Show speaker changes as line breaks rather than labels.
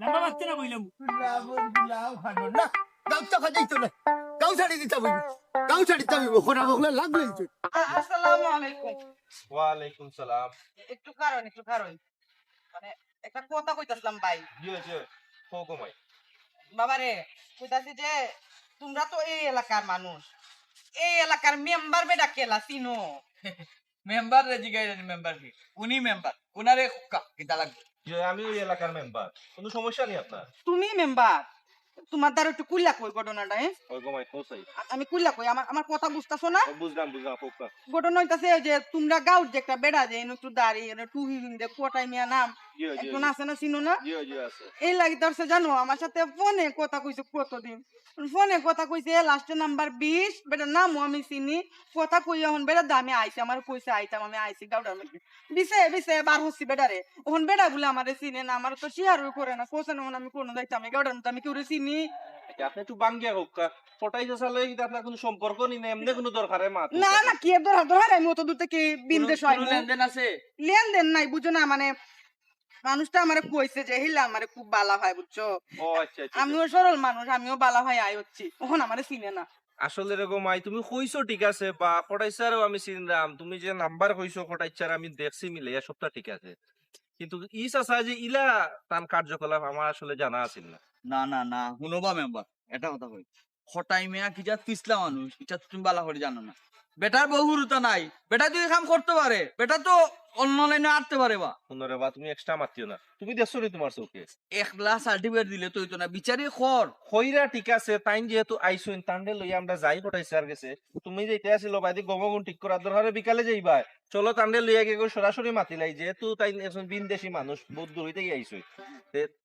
আমরা বাচ্চা না কইলাম
লাভ হানো না গাউ তো খাইতে তো না গাউ ছাড়ি দিতে হইব গাউ ছাড়ি দিতে হইব খোরা বগলে লাগ লইছে
আসসালামু আলাইকুম।
ওয়ালাইকুম সালাম।
একটু কারণ মানে একটা কথা কইতাছিলাম ভাই।
জি জি হুকুমাই।
বাবারে কইতাছি যে তোমরা তো এই এলাকার মানুষ, এই এলাকার মেম্বার বেটা কেলা চিনো?
মেম্বার রে জিগাইলেন মেম্বার কি উনি মেম্বার উনারে কিতা লাগবে
জি আমি ওই এলাকার মেম্বার। কোনো সমস্যা নেই আপনার?
তুমি মেম্বার, তোমার দ্বারা একটু কুইলা কই ঘটনাটা।
হুকুমাই কোসাই।
আমি কুইলা কই, আমার কথা বুঝতাছো না?
বুঝলাম হুকা।
ঘটনা হইতাছে যে তোমরা গাঁওর যে একটা বেড়া যে একটু দাঁড়ি টুহি হিন্দে কোটাই মিয়া নাম
জি জি
একজন আছে না, চিনো না?
জি জি আছে।
এই লাগি ধরছে জানো, আমার সাথে ফোনে কথা কইছে কতদিন, ফোনে কথা কইছে লাস্টে নাম্বার 20 বেটার নামও আমি চিনি। কথা কই এখন বেটার দামে আইছে, আমার কইছে আইতাম, আমি আইছি গাউডার মধ্যে বিছে বার হচ্ছি বেটারে। ওখান বেটা বলে আমারে চিনে না, আমার তো শেয়ারও করে না, কোসে না আমি কোনো যাইতাম আমি গাউডার মধ্যে, আমি কেউরে চিনি?
আপনি একটু বাঙ্গিয়া হুকা ফটাইছে সালে কি আপনার কোনো সম্পর্ক নেই না এমনি কোনো দরকারে মাত
না না কি ধর আমি অত দূর থেকে বিন্দেশ হয়
লেনদেন আছে
লেনদেন নাই, বুঝো না, মানে মানুষটা আমারে কইছে যে হিলা আমারে খুব বালা হয়, বুঝছো?
ও আচ্ছা আচ্ছা।
আমিও সরল মানুষ, আমিও বালা হয় আই হচ্ছি, ওখানে আমারে চিনে না।
আসলে এরকম আই তুমি কইছো ঠিক আছে বা ফটাইছারও আমি চিনলাম, তুমি যে নাম্বার কইছো ফটাইছার আমি দেখছি মিলে এই সবটা ঠিক আছে, কিন্তু ইস আছে যে ইলা তার কার্যকলাপ আমার আসলে জানা আছিল না।
না না না শুনবা মেম্বার এটা কথা কই হটাই মেয়া কি যা পিছলা মানুষ এটা তুমি বালা করে জানো না বেটার বহুরুতা নাই বেটা যদি কাম করতে পারে বেটা তো অন্য লাইনে আটতে পারে বা
শুনরে বা তুমি এক্সট্রা মাতিও না, তুমি দেখছো নি তোমার চোখে?
একলা সার্টিফিকেট দিলে তো হইতো না বিচারি খর
হইরা ঠিক আছে তাইন যেহেতু আইসুন তান্ডে লই আমরা যাই ফটাইছে আর গেছে, তুমি যেতে আসিল বাইদি গমগুন ঠিক করার দরকারে বিকালে যাইবা, চলো তান্ডে লইয়া গিয়ে সরাসরি মাতিলাই যেহেতু তাই একজন বিনদেশী মানুষ বহুত দূর হইতে আইসুই